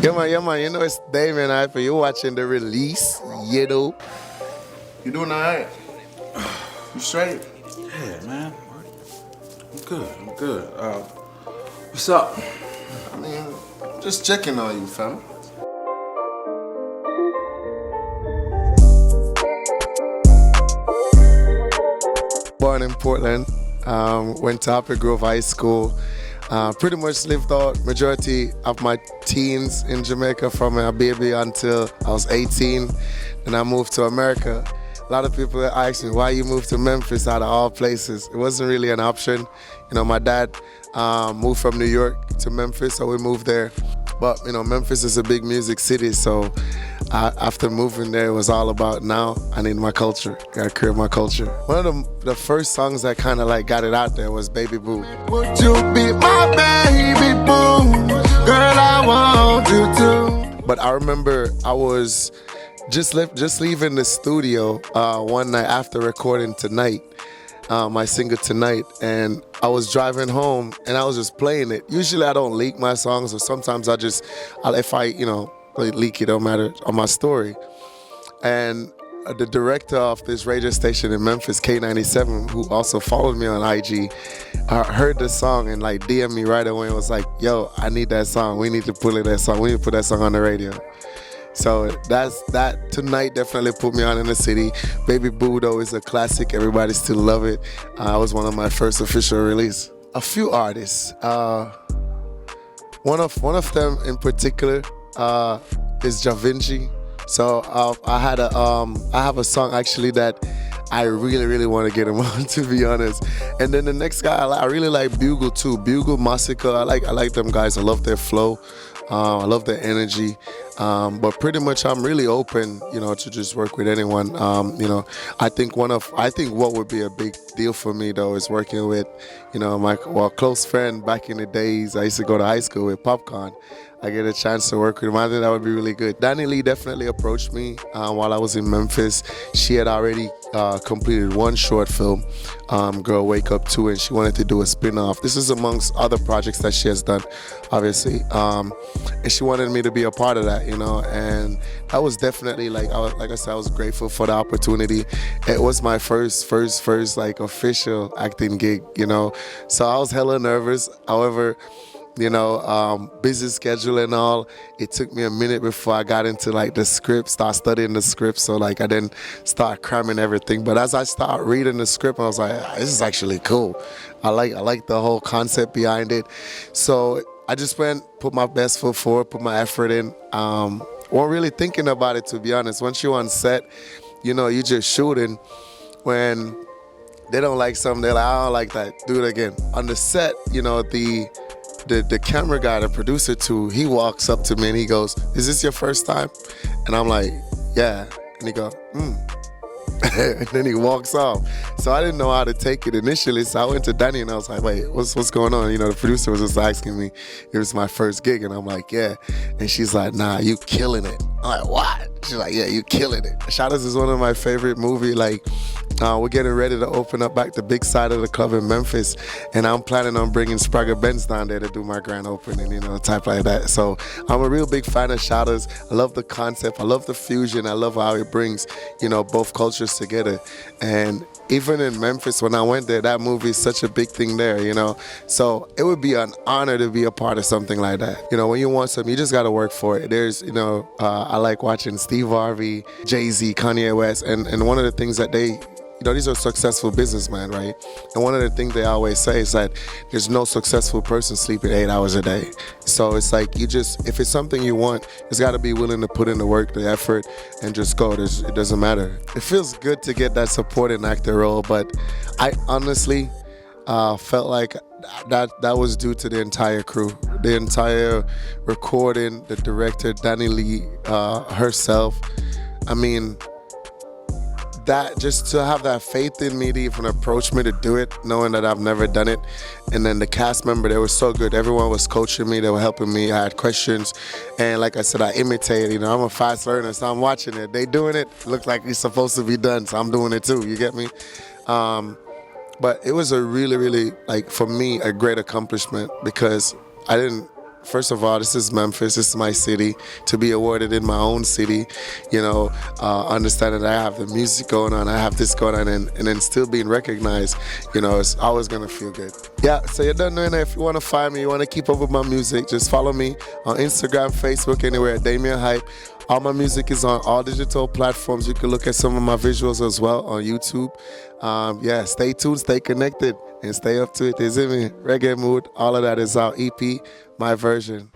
Yeah, man, you know it's Damion Hype. You watching the release, you know. You doing alright? You straight? Yeah, man. I'm good. I'm good. What's up? I mean, just checking on you, fam. Born in Portland, went to Upper Grove High School. Pretty much lived out majority of my teens in Jamaica from a baby until I was 18. Then I moved to America. A lot of people ask me, why you moved to Memphis out of all places? It wasn't really an option. You know, my dad moved from New York to Memphis, so we moved there. But, you know, Memphis is a big music city, so after moving there, it was all about now I need my culture, gotta create my culture. One of the first songs that kind of like got it out there was Baby Boo. Would you be my baby boo? Girl, I want you to. But I remember I was just leaving the studio one night after recording Tonight, my single Tonight, and I was driving home and I was just playing it. Usually I don't leak my songs, or sometimes if I leak it, don't matter, on my story. And the director of this radio station in Memphis, K97, who also followed me on IG, heard the song and like DM'd me right away and was like, yo, I need that song. We need to put that song on the radio. So that Tonight definitely put me on in the city. Baby Boo though is a classic. Everybody still love it. It was one of my first official release. A few artists. One of them in particular is Ja Vinci. So I have a song actually that I really want to get him on, to be honest. And then the next guy I really like Bugle too. Bugle, Massacre. I like them guys. I love their flow. I love their energy. But pretty much I'm really open, to just work with anyone. I think what would be a big deal for me though is working with, my close friend back in the days. I used to go to high school with Popcorn. I get a chance to work with him. I think that would be really good. Danny Lee definitely approached me while I was in Memphis. She had already completed one short film, Girl Wake Up 2, and she wanted to do a spin-off. This is amongst other projects that she has done, obviously. And she wanted me to be a part of that, and that was definitely, like I said, I was grateful for the opportunity. It was my first like official acting gig, so I was hella nervous. However, busy schedule and all, it took me a minute before I got into like the script, start studying the script, so like I didn't start cramming everything. But as I start reading the script, I was like, this is actually cool. I like the whole concept behind it. So I just put my best foot forward, put my effort in. Weren't really thinking about it, to be honest. Once you're on set, you just shooting. When they don't like something, they're like, I don't like that, do it again. On the set, the camera guy, the producer too, he walks up to me and he goes, is this your first time? And I'm like, yeah. And he goes, and then he walks off. So I didn't know how to take it initially. So I went to Danny and I was like, wait, what's going on? The producer was just asking me, it was my first gig. And I'm like, yeah. And she's like, nah, you killing it. I'm like, what? She's like, yeah, you killing it. Shadows is one of my favorite movies. Like, we're getting ready to open up back the big side of the club in Memphis, and I'm planning on bringing Spragga Benz down there to do my grand opening, type like that. So I'm a real big fan of Shadows. I love the concept. I love the fusion. I love how it brings, both cultures together. And even in Memphis, when I went there, that movie is such a big thing there, So it would be an honor to be a part of something like that. When you want something, you just got to work for it. There's, I like watching Steve Harvey, Jay-Z, Kanye West, and one of the things that these are successful businessmen, right? And one of the things they always say is that there's no successful person sleeping 8 hours a day. So it's like if it's something you want, it's got to be willing to put in the work, the effort, and just go. It doesn't matter. It feels good to get that supporting actor role, but I honestly felt like that was due to the entire crew, the entire recording, the director, Danny Lee herself. I mean, that just to have that faith in me to even approach me to do it, knowing that I've never done it. And then the cast member, they were so good. Everyone was coaching me, they were helping me. I had questions, and like I said, I imitated. I'm a fast learner, so I'm watching it. They doing it, look like it's supposed to be done, so I'm doing it too. You get me? But it was a really, really, like, for me, a great accomplishment because I didn't First of all, this is Memphis. This is my city. To be awarded in my own city, understanding that I have the music going on, I have this going on, and then still being recognized, it's always gonna feel good. Yeah, so you don't know, if you want to find me, you want to keep up with my music, just follow me on Instagram, Facebook, anywhere at Damion Hype. All my music is on all digital platforms. You can look at some of my visuals as well on YouTube. Stay tuned, stay connected, and stay up to it. Is it me? Reggae Mood, all of that is our EP, my version.